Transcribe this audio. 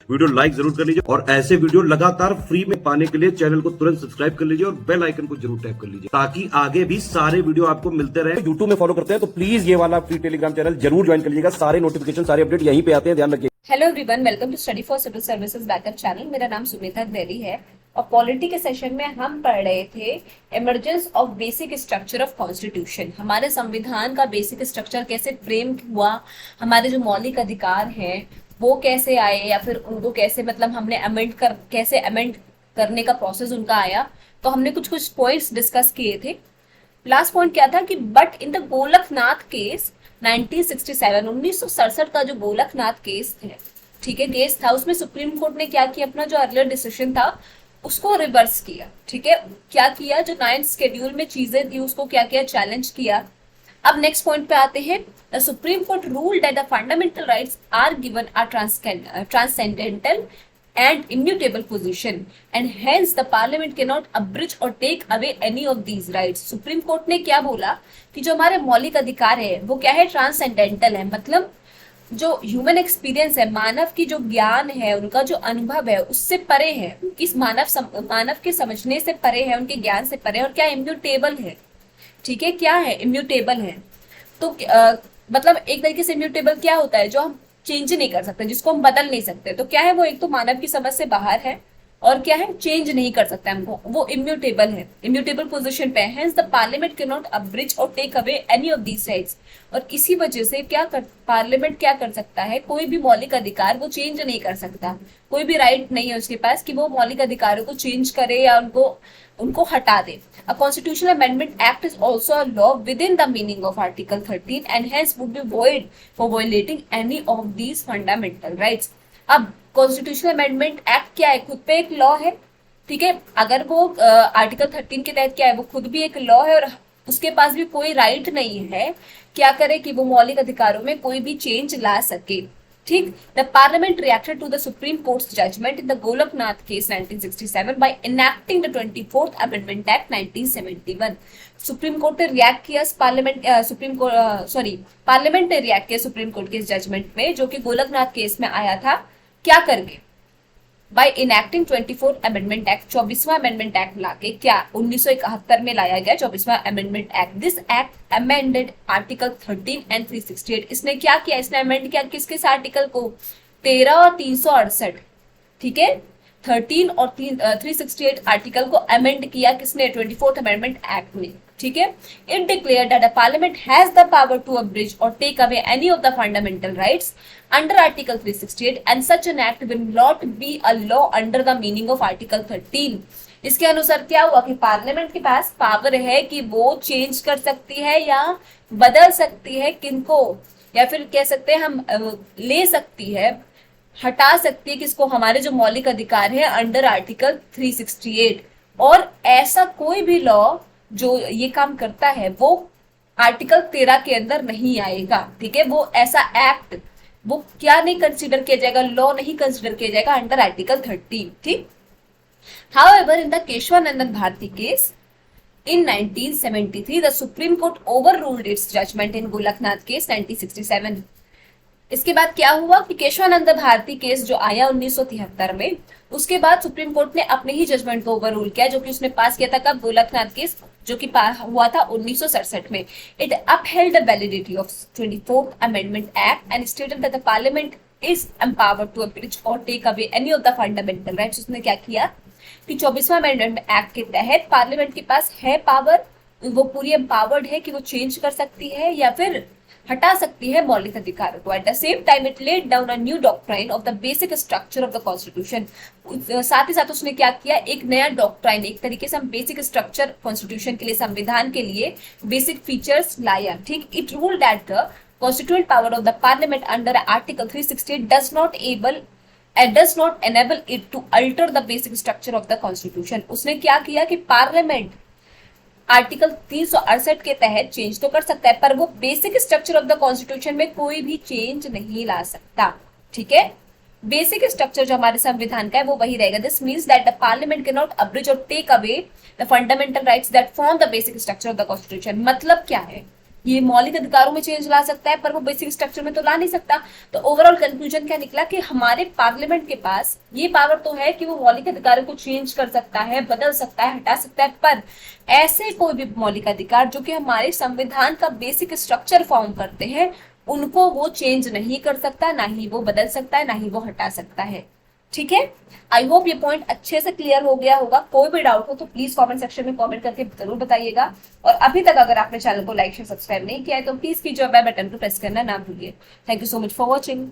Video like जरूर कर लीजिए और ऐसे वीडियो लगातार फ्री में पाने के लिए चैनल को तुरंत सब्सक्राइब कर लीजिए और बेल आइकन को जरूर टैप कर लीजिए ताकि आगे भी सारे वीडियो आपको मिलते रहे। यूट्यूब में फॉलो करते हैं तो प्लीज ये वाला फ्री टेलीग्राम चैनल जरूर ज्वाइन कर लीजिएगा। सारे नोटिफिकेशन सारे अपडेट यहीं पे आते हैं, ध्यान रखिए। Hello everyone, welcome to study for civil services backup channel. मेरा नाम सुमिता द्विवेदी है और पॉलिटी के सेशन में हम पढ़ रहे थे emergence of basic structure of constitution. हमारे संविधान का बेसिक स्ट्रक्चर कैसे फ्रेम हुआ, हमारे जो मौलिक अधिकार हैं वो कैसे आए या फिर उनको कैसे हमने कैसे अमेंड करने का प्रोसेस उनका आया। तो हमने कुछ पॉइंट्स डिस्कस किए थे। लास्ट पॉइंट क्या था कि but in the Golaknath case 1967 का जो गोलकनाथ केस है, ठीक है, केस था, उसमें सुप्रीम कोर्ट ने क्या किया, अपना जो अर्लियर डिसीजन था उसको रिवर्स किया। ठीक है, क्या किया, जो 9th शेड्यूल में चीजें थी उसको क्या किया, चैलेंज किया। अब नेक्स्ट पॉइंट पे आते हैं। The supreme court ruled that the fundamental rights are given a transcendental and immutable position and hence the parliament cannot abridge or take away any of these rights। Supreme Court ने क्या बोला कि जो हमारे मौलिक अधिकार है वो क्या है, ट्रांसेंडेंटल है, मतलब जो ह्यूमन एक्सपीरियंस है, मानव की जो ज्ञान है, उनका जो अनुभव है उससे परे है, इस मानव के समझने से परे है, उनके ज्ञान से परे है। और क्या इम्यूटेबल है, ठीक है, क्या है, इम्यूटेबल है। तो एक तरीके से इम्यूटेबल क्या होता है, जो हम चेंज नहीं कर सकते, जिसको हम बदल नहीं सकते। तो क्या है, वो एक तो मानव की समझ से बाहर है और क्या है, चेंज नहीं कर सकता हमको, वो इम्यूटेबल है, इम्यूटेबल पोजीशन पे है। Hence the parliament can not abridge or take away any of these rights. और इसी वजह से पार्लियामेंट क्या कर सकता है, कोई भी मौलिक अधिकार वो चेंज नहीं कर सकता। कोई भी राइट नहीं है उसके पास कि वो मौलिक अधिकारों को चेंज करे या उनको हटा दे। A constitutional amendment act is also a law within the meaning of Article 13 and hence would be void for violating any of these fundamental rights। अब कॉन्स्टिट्यूशनल अमेंडमेंट एक्ट क्या है, खुद पे एक लॉ है, ठीक है। अगर वो आर्टिकल 13 के तहत क्या है, वो खुद भी एक लॉ है और उसके पास भी कोई राइट नहीं है क्या करे कि वो मौलिक अधिकारों में कोई भी चेंज ला सके। ठीक, the parliament reacted to the Supreme Court's judgment in the Golaknath case 1967 by enacting the 24th amendment act 1971। Supreme Court ने रिएक्ट किया पार्लियामेंट ने रिएक्ट किया सुप्रीम कोर्ट के जजमेंट में, जो कि गोलकनाथ केस में आया था, क्या करके, by enacting 24th amendment act, 24वां अमेंडमेंट एक्ट लाके, क्या 1971 में लाया गया 24वां amendment act. This act amended article 13 and 368। इसने क्या किया, इसने अमेंड किया किस आर्टिकल को, 13 और 368, ठीक है, 13 और 368 आर्टिकल को अमेंड किया किसने, 24th अमेंडमेंट एक्ट ने। ठीक है, it declared that the parliament has the power to abridge or take away any of the fundamental rights under article 368 and such an act will not be a law under the meaning of article 13। इसके अनुसार क्या हुआ कि parliament के पास power है कि वो change कर सकती है या बदल सकती है किनको, या फिर कह सकते हैं हम ले सकती है, हटा सकती है किसको, हमारे जो मौलिक अधिकार है अंडर आर्टिकल 368। और ऐसा कोई भी लॉ जो ये काम करता है वो आर्टिकल 13 के अंदर नहीं आएगा। ठीक है, वो ऐसा एक्ट वो क्या नहीं कंसीडर किया जाएगा, लॉ नहीं कंसीडर किया जाएगा अंडर आर्टिकल 13। ठीक, however in the Kesavananda Bharati case in 1973 the Supreme Court overruled its judgment in Golaknath case 1967। इसके बाद क्या हुआ कि केशवानंद भारती केस जो आया 1973 में, उसके बाद सुप्रीम कोर्ट ने अपने ही जजमेंट को ओवररूल किया, जो कि उसने पास किया था कब, गोलकनाथ केस जो कि हुआ था 1967 में। It upheld the validity of 24th amendment act and stated that the parliament is empowered to abridge or take away any of the fundamental rights. उसने क्या किया कि 24वां अमेंडमेंट एक्ट के तहत पार्लियामेंट के पास है पावर, वो पूरी एम्पावर्ड है कि वो चेंज कर सकती है या फिर हटा सकती है मौलिक अधिकारों को। At the same time it laid down a new doctrine of the basic structure of the constitution. साथ ही साथ उसने क्या किया, एक नया डॉक्ट्राइन, एक तरीके से हम बेसिक स्ट्रक्चर कॉन्स्टिट्यूशन के लिए, संविधान के लिए बेसिक फीचर्स लाया। ठीक, it ruled that the constituent power of the parliament under article 368 does not enable it to alter the basic structure of the constitution। उसने क्या किया कि पार्लियामेंट आर्टिकल 368 के तहत चेंज तो कर सकता है पर वो basic structure of the constitution में कोई भी चेंज नहीं ला सकता। ठीक है, बेसिक स्ट्रक्चर जो हमारे संविधान का है वो वही रहेगा। This means that the parliament can not abridge or take away the fundamental rights that form the basic structure of the constitution. मतलब क्या है ये मौलिक अधिकारों में चेंज ला सकता है पर वो बेसिक स्ट्रक्चर में तो ला नहीं सकता। तो ओवरऑल कंक्लूजन क्या निकला कि हमारे पार्लियामेंट के पास ये पावर तो है कि वो मौलिक अधिकारों को चेंज कर सकता है, बदल सकता है, हटा सकता है, पर ऐसे कोई भी मौलिक अधिकार जो कि हमारे संविधान का बेसिक स्ट्रक्चर फॉर्म करते हैं उनको वो चेंज नहीं कर सकता, ना ही वो बदल सकता है, ना ही वो हटा सकता है। ठीक है, आई होप ये पॉइंट अच्छे से क्लियर हो गया होगा। कोई भी डाउट हो तो प्लीज कमेंट सेक्शन में कमेंट करके जरूर बताइएगा। और अभी तक अगर आपने चैनल को लाइक शेयर सब्सक्राइब नहीं किया है तो प्लीज कीजिए बेल बटन को प्रेस करना ना भूलिए। Thank you so much for watching.